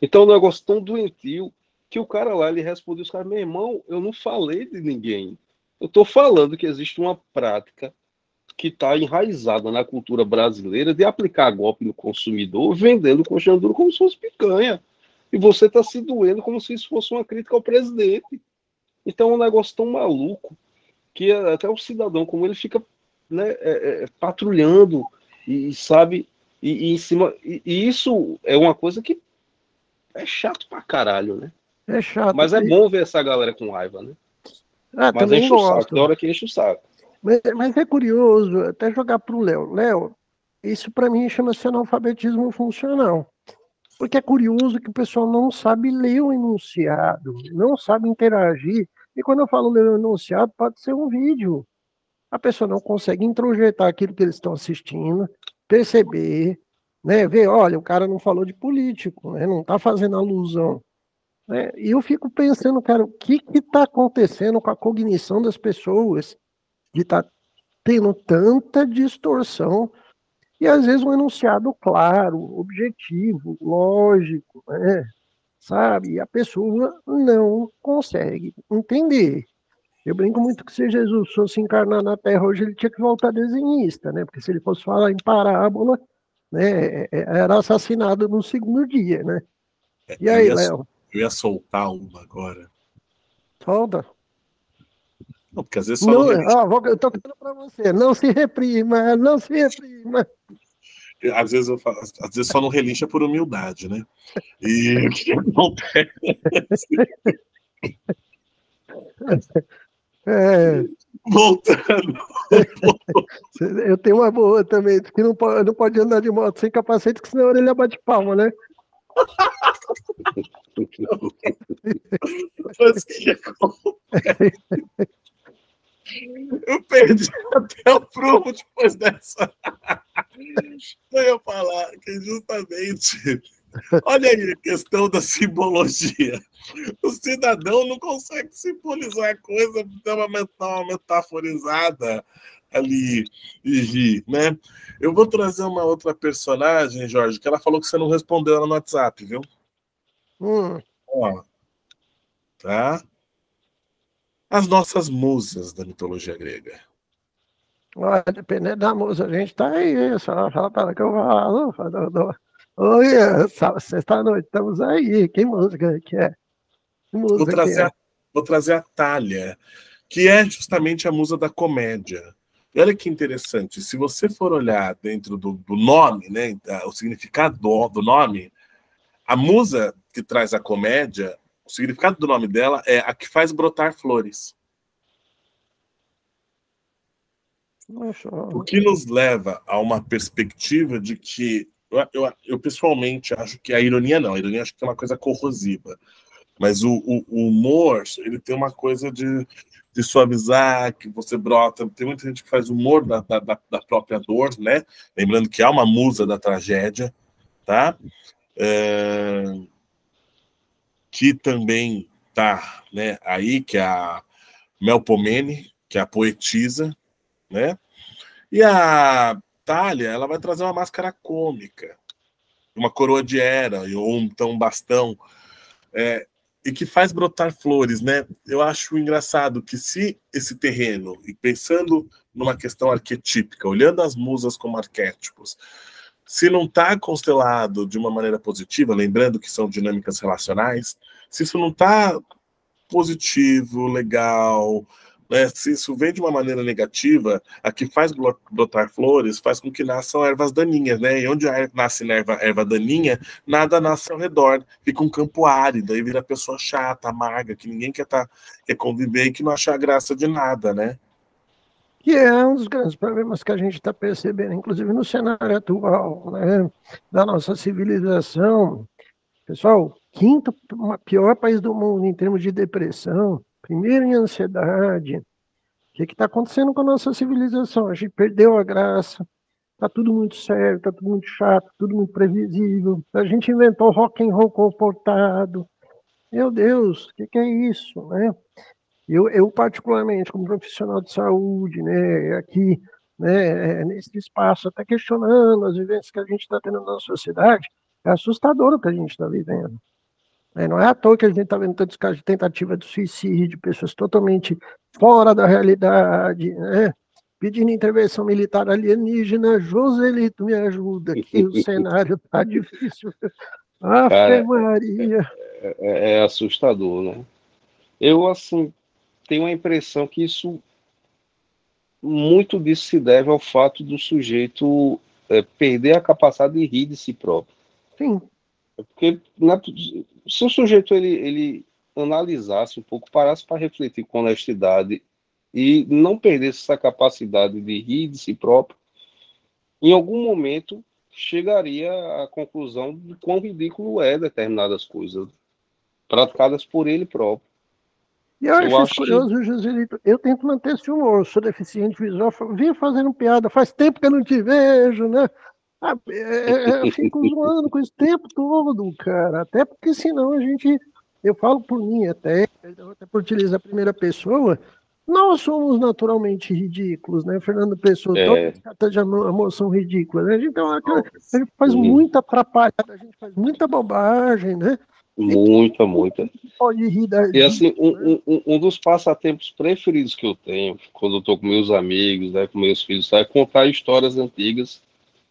Então, um negócio tão doentio que o cara lá, ele respondeu os caras, meu irmão, eu não falei de ninguém. Eu tô falando que existe uma prática que está enraizada na cultura brasileira de aplicar golpe no consumidor, vendendo o colchão duro como se fosse picanha. E você está se doendo como se isso fosse uma crítica ao presidente. Então é um negócio tão maluco que até o cidadão, como ele fica, né, patrulhando e sabe, e em cima. E isso é uma coisa que é chato pra caralho, né? É chato. Mas é bom ver essa galera com raiva, né? Ah, mas também enche o saco, gosto. tem hora que enche o saco. Mas é curioso, até jogar para o Léo. Léo, isso para mim chama-se analfabetismo funcional. Porque é curioso que o pessoal não sabe ler o enunciado, não sabe interagir. E quando eu falo ler o enunciado, pode ser um vídeo. A pessoa não consegue introjetar aquilo que eles estão assistindo, perceber, né, ver, olha, o cara não falou de político, né, não está fazendo alusão. Né? E eu fico pensando, cara, o que está acontecendo com a cognição das pessoas de estar tendo tanta distorção e às vezes um enunciado claro, objetivo, lógico, né? Sabe? E a pessoa não consegue entender. Eu brinco muito que se Jesus fosse encarnar na Terra hoje, ele tinha que voltar desenhista, né? Porque se ele fosse falar em parábola, né, era assassinado no segundo dia, né? E aí, Léo? Eu ia soltar uma agora. Solta. Não, porque às vezes só não, não... eu tô falando para você, não se reprima, não se reprima. Às vezes só não relincha por humildade, né? E o que acontece? Voltando. Eu tenho uma boa também, que não pode andar de moto sem capacete, porque senão a orelha bate palma, né? Mas o que acontece? Eu perdi até o prumo depois dessa. Eu ia falar que justamente, olha aí a questão da simbologia. O cidadão não consegue simbolizar a coisa, dar uma metaforizada ali e rir, né? Eu vou trazer uma outra personagem, Jorge, que ela falou que você não respondeu ela no WhatsApp, viu? Ó, tá? As nossas musas da mitologia grega. Olha, dependendo da música, a gente tá aí, só fala para que eu falo. Oi, sexta-noite, estamos aí. Que música que é? Que música vou trazer a Thalia, que é justamente a musa da comédia. E olha que interessante, se você for olhar dentro do nome, né, o significado do nome, a musa que traz a comédia, o significado do nome dela é a que faz brotar flores. O que nos leva a uma perspectiva de que eu pessoalmente acho que a ironia não, a ironia acho que é uma coisa corrosiva, mas o humor, ele tem uma coisa de suavizar, que você brota, tem muita gente que faz humor da própria dor, né? Lembrando que há uma musa da tragédia, tá? Que também tá, né, aí, que é a Melpomene, que é a poetisa, né? E a Thalia, ela vai trazer uma máscara cômica, uma coroa de Hera, ou então um bastão, e que faz brotar flores, né? Eu acho engraçado que se esse terreno, e pensando numa questão arquetípica, olhando as musas como arquétipos, se não está constelado de uma maneira positiva, lembrando que são dinâmicas relacionais, se isso não está positivo, legal, né, se isso vem de uma maneira negativa, a que faz brotar flores faz com que nasçam ervas daninhas, né? E onde nasce erva daninha, nada nasce ao redor, fica um campo árido, aí vira pessoa chata, amarga, que ninguém quer conviver e que não acha graça de nada, né? Que é um dos grandes problemas que a gente está percebendo, inclusive no cenário atual, né, da nossa civilização. Pessoal, quinto pior país do mundo em termos de depressão, primeiro em ansiedade. O que está acontecendo com a nossa civilização? A gente perdeu a graça, está tudo muito sério, está tudo muito chato, tudo muito previsível. A gente inventou rock and roll comportado. Meu Deus, o que é isso, né? Eu, particularmente, como profissional de saúde, né, aqui, né, nesse espaço, até questionando as vivências que a gente está tendo na sociedade, é assustador o que a gente está vivendo. Não é à toa que a gente está vendo tantos casos de tentativa de suicídio, pessoas totalmente fora da realidade, né? pedindo intervenção militar alienígena. Joselito, me ajuda, que o cenário tá difícil. Ave Maria. É assustador, né? Eu, assim, tenho a impressão que muito disso se deve ao fato do sujeito perder a capacidade de rir de si próprio. Sim. Porque se o sujeito ele analisasse um pouco, parasse para refletir com honestidade e não perdesse essa capacidade de rir de si próprio, em algum momento chegaria à conclusão de quão ridículo é determinadas coisas praticadas por ele próprio. E eu acho isso curioso, Joselito. Eu tento manter esse humor, sou deficiente visual, vinha fazendo piada, faz tempo que eu não te vejo, né? Eu fico zoando com esse tempo todo, cara. Até porque senão eu falo por mim até por utilizar a primeira pessoa, nós somos naturalmente ridículos, né? Fernando Pessoa, toda de emoção ridícula, né? Então, a gente faz muita atrapalhada, a gente faz muita bobagem, né? Muita. Pode rir da E assim, um dos passatempos preferidos que eu tenho, quando eu tô com meus amigos, né, com meus filhos, é contar histórias antigas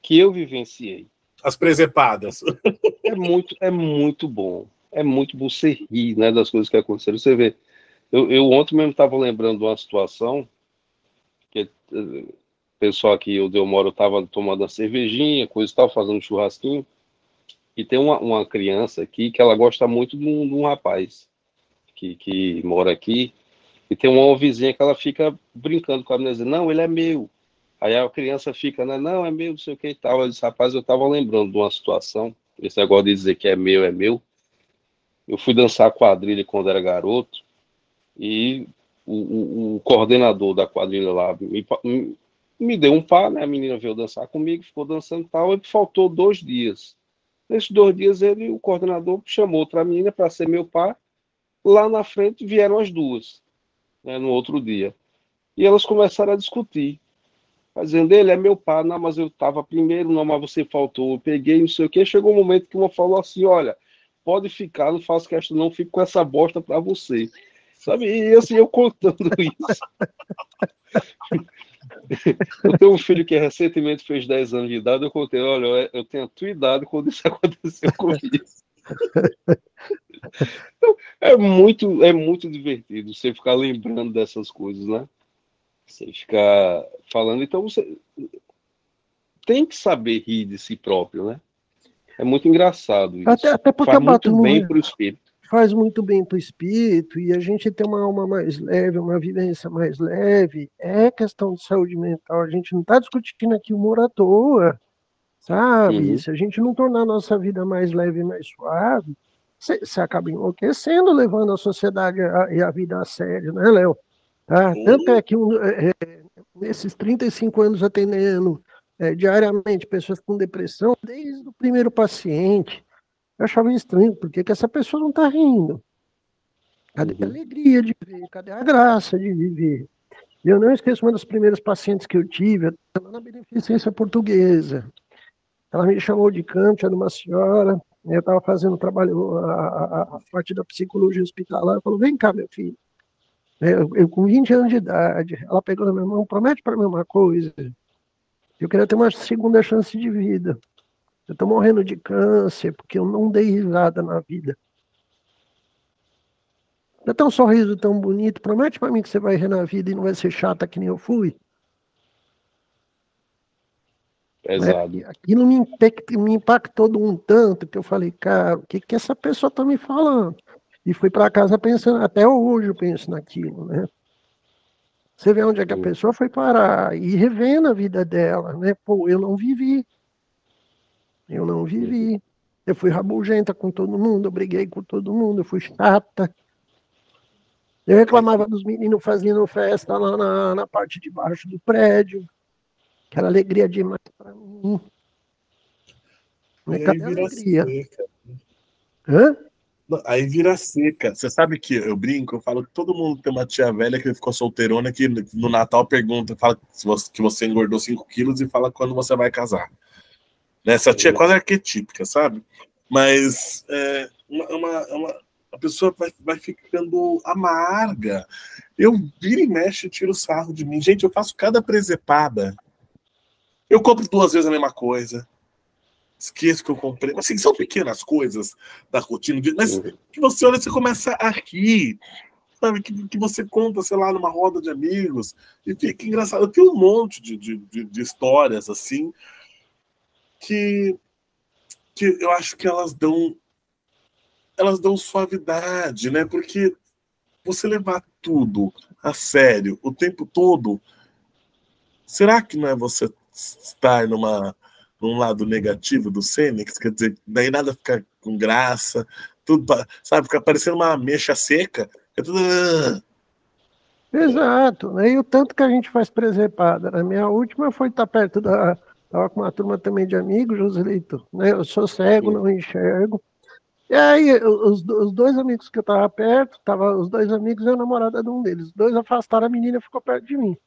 que eu vivenciei. As presepadas. É muito bom. É muito bom você rir, né, das coisas que aconteceram. Você vê, eu ontem mesmo estava lembrando de uma situação que o pessoal aqui onde eu moro estava tomando uma cervejinha, coisa e tal, fazendo um churrasquinho. E tem uma criança aqui que ela gosta muito de um rapaz que mora aqui. E tem uma vizinha que ela fica brincando com a menina, dizendo, não, ele é meu. Aí a criança fica, né, não, é meu, não sei o que e tal. Eu disse, rapaz, eu estava lembrando de uma situação, esse negócio de dizer que é meu, é meu. Eu fui dançar quadrilha quando era garoto, e o coordenador da quadrilha lá me deu um par, né, a menina veio dançar comigo, ficou dançando e tal, e faltou 2 dias. Nesses 2 dias, o coordenador chamou outra menina para ser meu par. Lá na frente vieram as duas, né, no outro dia. E elas começaram a discutir. Dizendo, ele é meu par, não, mas eu estava primeiro, não, mas você faltou, eu peguei, não sei o quê. Chegou um momento que uma falou assim, olha, pode ficar, não faço questão, não, fico com essa bosta para você. Sabe? E assim, eu contando isso. Eu tenho um filho que recentemente fez 10 anos de idade, eu contei, olha, eu tenho a tua idade quando isso aconteceu comigo. Então, é muito divertido você ficar lembrando dessas coisas, né? Você ficar falando, então você tem que saber rir de si próprio, né? É muito engraçado isso. Até porque faz muito bem para o espírito. Faz muito bem para o espírito, e a gente ter uma alma mais leve, uma vivência mais leve, é questão de saúde mental. A gente não está discutindo aqui humor à toa, sabe? Uhum. Se a gente não tornar a nossa vida mais leve e mais suave, você acaba enlouquecendo, levando a sociedade e a vida a sério, né, Léo? Tá? Tanto é que nesses 35 anos atendendo diariamente pessoas com depressão, desde o primeiro paciente, eu achava estranho, por que essa pessoa não está rindo? Cadê a alegria de viver? Cadê a graça de viver? Eu não esqueço uma das primeiras pacientes que eu tive, lá na Beneficência Portuguesa. Ela me chamou de canto, era uma senhora, eu estava fazendo trabalho, a parte da psicologia hospitalar, ela falou, vem cá, meu filho. Eu com 20 anos de idade, ela pegou na minha mão, promete para mim uma coisa, eu queria ter uma segunda chance de vida. Eu estou morrendo de câncer porque eu não dei risada na vida. Não é tão sorriso tão bonito, promete para mim que você vai rir na vida e não vai ser chata que nem eu fui. Pesado. Aquilo me impactou de um tanto que eu falei, cara, o que essa pessoa está me falando? E fui para casa pensando, até hoje eu penso naquilo, né? Você vê onde é que a pessoa foi parar e revendo a vida dela, né? Pô, eu não vivi. Eu fui rabugenta com todo mundo, eu briguei com todo mundo, eu fui chata. Eu reclamava dos meninos fazendo festa lá na parte de baixo do prédio. Que era alegria demais para mim. Mas cadê a alegria? Seca. Hã? Aí vira seca. Você sabe que eu brinco, eu falo que todo mundo tem uma tia velha que ficou solteirona que no Natal pergunta, fala que você engordou 5 quilos e fala quando você vai casar. Essa tia é quase arquetípica, sabe? Mas é a pessoa vai ficando amarga. Eu viro e mexo e tiro sarro de mim. Gente, eu faço cada presepada. Eu compro 2 vezes a mesma coisa. Esqueço que eu comprei. Mas, assim, são pequenas coisas da rotina. Mas que você olha, você começa a rir. Sabe? Que você conta, sei lá, numa roda de amigos. E fica engraçado. Eu tenho um monte de histórias, assim, que eu acho que elas dão suavidade, né? Porque você levar tudo a sério o tempo todo, será que não é você estar num lado negativo do Sênex? Quer dizer, daí nada fica com graça, tudo, sabe, fica parecendo uma ameixa seca. É tudo... Exato, né? E o tanto que a gente faz presepada. A minha última foi estar perto da. Estava com uma turma também de amigos, Joselito, né? Eu sou cego, não enxergo. E aí, os 2 amigos que eu estava perto, tava os 2 amigos e a namorada de um deles. Os 2 afastaram, a menina ficou perto de mim.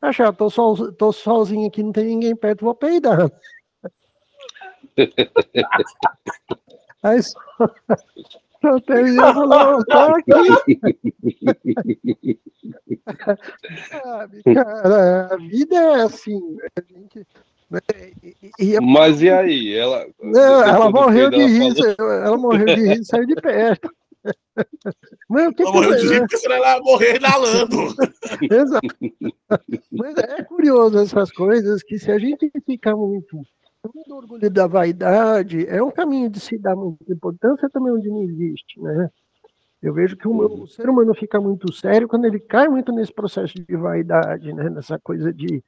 Achei, tô sozinho aqui, não tem ninguém perto, vou peidar. Aí só terminou e falou, tô aqui. Sabe, cara, a vida é assim, a gente, né? Mas e aí? Não, ela Depois do morreu peido, de ela rir, falou. ela morreu de rir e saiu de perto. Mas o que Ela morreu de rir porque senão ela ia morrer inalando. Exato. Mas é curioso essas coisas, que se a gente fica muito do orgulho da vaidade, é um caminho de se dar muita importância também onde não existe, né? Eu vejo que o ser humano fica muito sério quando ele cai muito nesse processo de vaidade, né? Nessa coisa de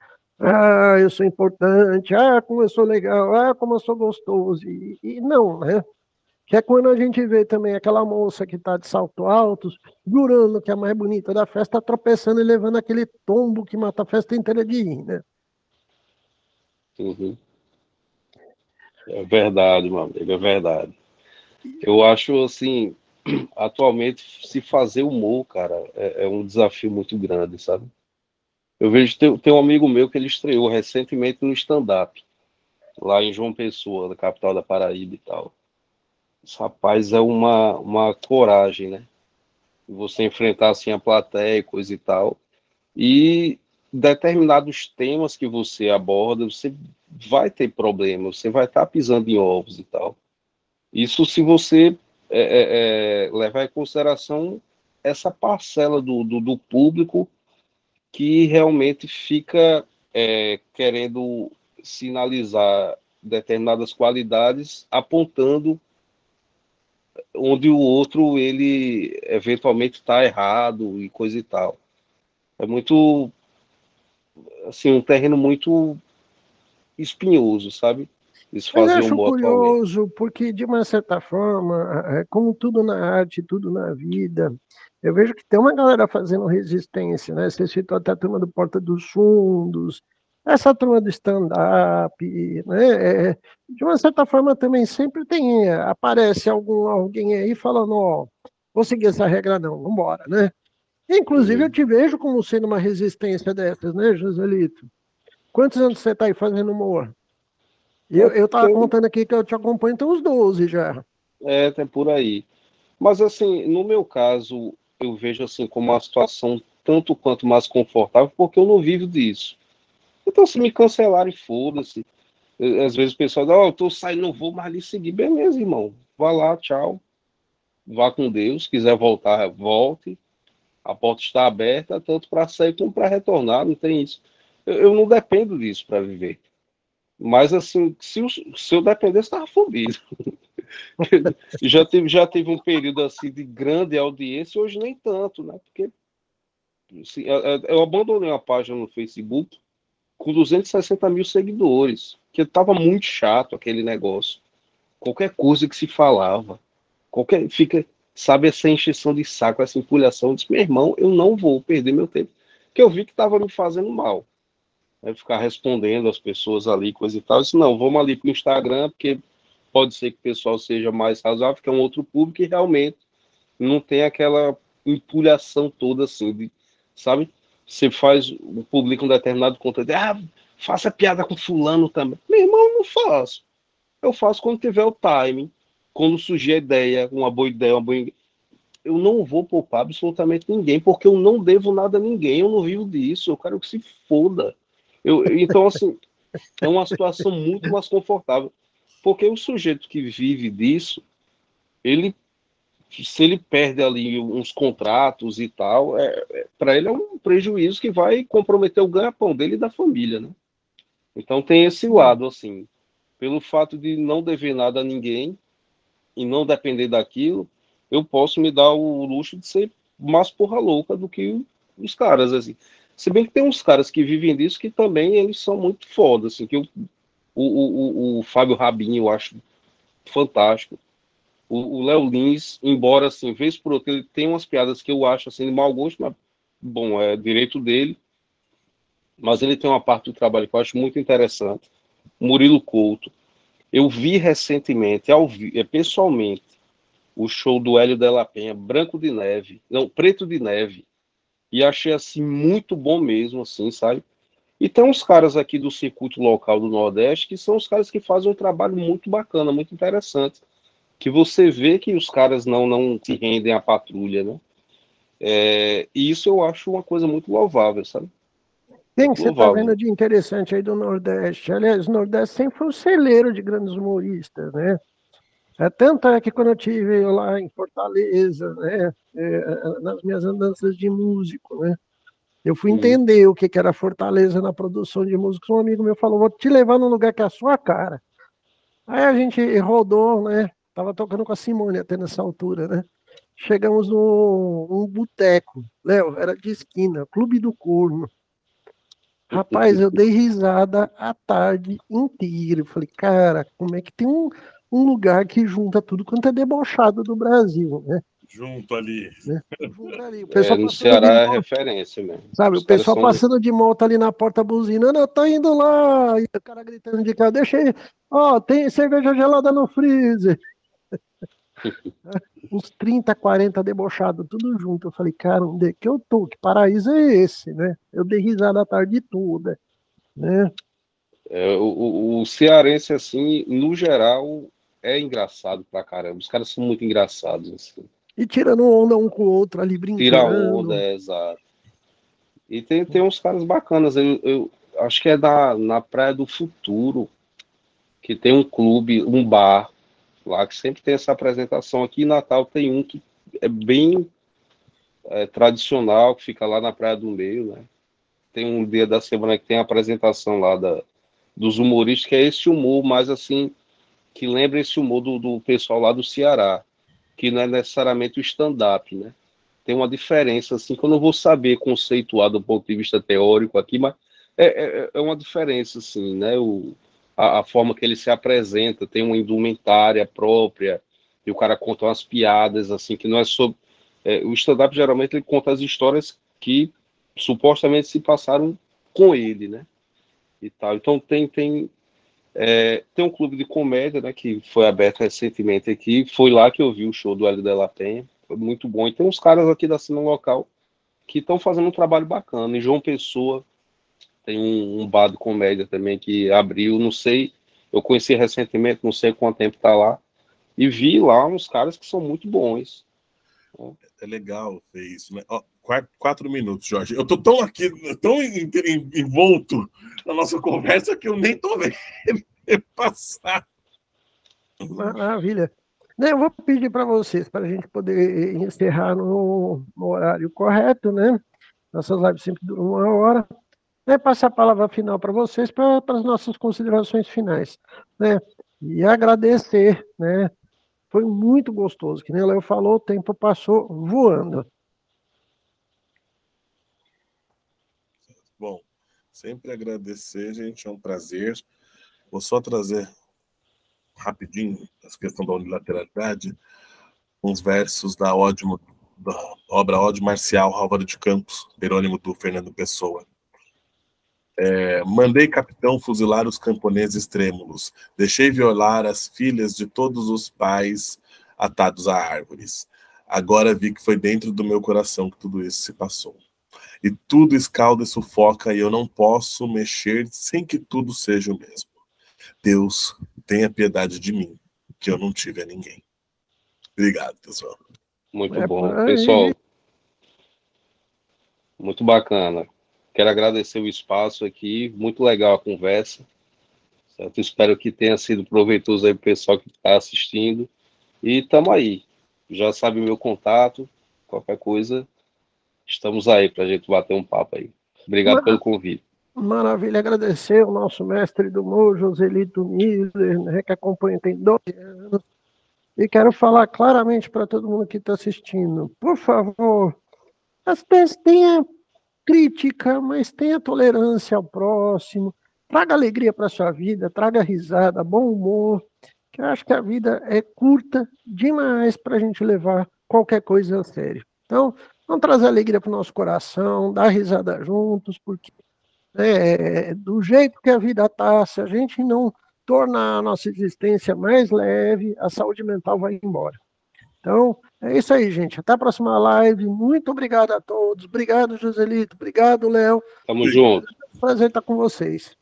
eu sou importante, como eu sou legal, como eu sou gostoso. E não, né? Que é quando a gente vê também aquela moça que está de salto alto, jurando que é a mais bonita da festa, tropeçando e levando aquele tombo que mata a festa inteira de rir, né? Uhum. É verdade, meu amigo, é verdade. Eu acho, assim, atualmente, se fazer humor, cara, é um desafio muito grande, sabe? Eu vejo, tem um amigo meu que ele estreou recentemente no stand-up, lá em João Pessoa, da capital da Paraíba e tal. Esse rapaz é uma coragem, né? Você enfrentar, assim, a plateia e coisa e tal. E determinados temas que você aborda, você vai ter problemas, você vai estar pisando em ovos e tal. Isso se você levar em consideração essa parcela do público que realmente fica querendo sinalizar determinadas qualidades, apontando onde o outro ele eventualmente está errado e coisa e tal. É muito assim um terreno muito espinhoso, sabe? Eles Mas eu fazem acho humor atualmente. curioso, porque de uma certa forma, como tudo na arte, tudo na vida, eu vejo que tem uma galera fazendo resistência, né? Você citou até a turma do Porta dos Fundos, essa turma do stand-up, né? De uma certa forma também sempre tem, aparece alguém aí falando, ó, vou seguir essa regra não, vambora, né? Inclusive eu Uhum. te vejo como sendo uma resistência dessas, né, Joselito? Quantos anos você está aí fazendo humor? Eu tava Tem, contando aqui que eu te acompanho tem uns 12 já. tem por aí. Mas assim, no meu caso, eu vejo assim como uma situação tanto quanto mais confortável, porque eu não vivo disso. Então, se me cancelarem, foda-se. Às vezes o pessoal diz, eu tô saindo, não vou mais lhe seguir. Beleza, irmão. Vá lá, tchau. Vá com Deus. Se quiser voltar, volte. A porta está aberta, tanto para sair como para retornar, não tem isso. Eu não dependo disso para viver. Mas, assim, se eu dependesse, estava fodido. Já teve um período assim de grande audiência, hoje nem tanto, né? Porque assim, eu abandonei uma página no Facebook com 260 mil seguidores, que estava muito chato aquele negócio. Qualquer coisa que se falava, sabe, essa encheção de saco, essa empulhação, eu disse, meu irmão, eu não vou perder meu tempo, porque eu vi que estava me fazendo mal. Né? Ficar respondendo as pessoas ali, coisa e tal. Eu disse, não, vamos ali para o Instagram, porque pode ser que o pessoal seja mais razoável, que é um outro público e realmente não tem aquela empulhação toda assim, sabe? Você publica um determinado conteúdo, faça piada com fulano também. Meu irmão, eu não faço. Eu faço quando tiver o timing, quando surgir a ideia, uma boa ideia, eu não vou poupar absolutamente ninguém, porque eu não devo nada a ninguém, eu não vivo disso, eu quero que se foda. Então, assim, é uma situação muito mais confortável, porque o sujeito que vive disso, ele, se ele perde ali uns contratos e tal, para ele é um prejuízo que vai comprometer o ganha-pão dele e da família, né? Então tem esse lado, assim, pelo fato de não dever nada a ninguém e não depender daquilo, eu posso me dar o luxo de ser mais porra louca do que os caras, assim. Se bem que tem uns caras que vivem disso que também eles são muito foda, assim, que o Fábio Rabin eu acho fantástico. O Léo Lins, embora, assim, vez por outra, ele tem umas piadas que eu acho, assim, de mau gosto, mas, bom, é direito dele, mas ele tem uma parte do trabalho que eu acho muito interessante. Murilo Couto. Eu vi recentemente, pessoalmente, o show do Hélio de la Penha, Preto de Neve, e achei, assim, muito bom mesmo, assim, sabe? E tem uns caras aqui do circuito local do Nordeste que são os caras que fazem um trabalho muito bacana, muito interessante, que você vê que os caras não se rendem à patrulha, né? E isso eu acho uma coisa muito louvável, sabe? Quem que Muito você está louvável. vendo de interessante aí do Nordeste? Aliás, o Nordeste sempre foi um celeiro de grandes humoristas, né? Tanto é que quando eu estive lá em Fortaleza, né, nas minhas andanças de músico, né, eu fui Uhum. entender o que que era Fortaleza na produção de músicos. Um amigo meu falou: vou te levar num lugar que é a sua cara. Aí a gente rodou, né? Tava tocando com a Simone até nessa altura, né? Chegamos num boteco, Léo, era de esquina, Clube do Corno. Rapaz, eu dei risada a tarde inteira. Eu falei, cara, como é que tem um lugar que junta tudo quanto é debochado do Brasil, né? Junto ali. Junta ali. O pessoal No passando de Ceará é moto, referência mesmo. sabe? O Os caras pessoal são. passando de moto ali na porta buzinando, eu tô indo lá. E o cara gritando de carro, deixa aí. Ó, tem cerveja gelada no freezer. Uns 30, 40 debochados, tudo junto. Eu falei, cara, onde é que eu tô? Que paraíso é esse, né? Eu dei risada a tarde toda, né? O cearense, assim, no geral, é engraçado pra caramba. Os caras são muito engraçados, assim. E tirando onda um com o outro ali, Tira onda, brincando. exato. E tem uns caras bacanas. Eu acho que é na Praia do Futuro, que tem um clube, um bar lá, que sempre tem essa apresentação. Aqui em Natal tem um que é bem tradicional, que fica lá na Praia do Meio, né? Tem um dia da semana que tem a apresentação lá dos humoristas, que é esse humor mais assim, que lembra esse humor do pessoal lá do Ceará, que não é necessariamente o stand-up, né? Tem uma diferença, assim, que eu não vou saber conceituar do ponto de vista teórico aqui, mas é uma diferença, assim, né? A forma que ele se apresenta, tem uma indumentária própria, e o cara conta umas piadas, assim, que não é sobre... o stand-up, geralmente, ele conta as histórias que supostamente se passaram com ele, né? E tal. Então, tem um clube de comédia, né, que foi aberto recentemente aqui. Foi lá que eu vi o show do Hélio de la Penha. Foi muito bom. E tem uns caras aqui da cena local que estão fazendo um trabalho bacana. Em João Pessoa tem um bar de comédia também que abriu, não sei, eu conheci recentemente, não sei quanto tempo está lá. E vi lá uns caras que são muito bons. É legal ver isso, né? Ó, 4 minutos, Jorge. Eu tô tão aqui, tão envolto na nossa conversa que eu nem tô vendo passar. Maravilha. Né, eu vou pedir para vocês, para a gente poder encerrar no horário correto, né? Nossas lives sempre duram 1 hora. Né? Passar a palavra final para vocês, para as nossas considerações finais. Né? E agradecer, né? Foi muito gostoso. Que nem o Léo falou, o tempo passou voando. Bom, sempre agradecer, gente, é um prazer. Vou só trazer rapidinho essa questão da unilateralidade, uns versos da obra Ódio Marcial, Álvaro de Campos, herônimo do Fernando Pessoa. Mandei capitão fuzilar os camponeses trêmulos, deixei violar as filhas de todos os pais atados a árvores. Agora vi que foi dentro do meu coração que tudo isso se passou. E tudo escalda e sufoca, e eu não posso mexer sem que tudo seja o mesmo. Deus, tenha piedade de mim, que eu não tive a ninguém. Obrigado, pessoal. Muito É por bom. aí. Pessoal, muito bacana. Quero agradecer o espaço aqui, muito legal a conversa, certo? Espero que tenha sido proveitoso aí para o pessoal que está assistindo. E estamos aí. Já sabe o meu contato, qualquer coisa, estamos aí para a gente bater um papo aí. Obrigado pelo convite. Maravilha, agradecer ao nosso mestre do humor, Joselito Miller, né, que acompanha tem 12 anos. E quero falar claramente para todo mundo que está assistindo. Por favor, às vezes tenha crítica, mas tenha tolerância ao próximo. Traga alegria para a sua vida, traga risada, bom humor. Que eu acho que a vida é curta demais para a gente levar qualquer coisa a sério. Então, vamos trazer alegria para o nosso coração, dar risada juntos, porque do jeito que a vida está, se a gente não tornar a nossa existência mais leve, a saúde mental vai embora. Então, é isso aí, gente. Até a próxima live. Muito obrigado a todos. Obrigado, Joselito. Obrigado, Léo. Tamo junto. Prazer estar com vocês.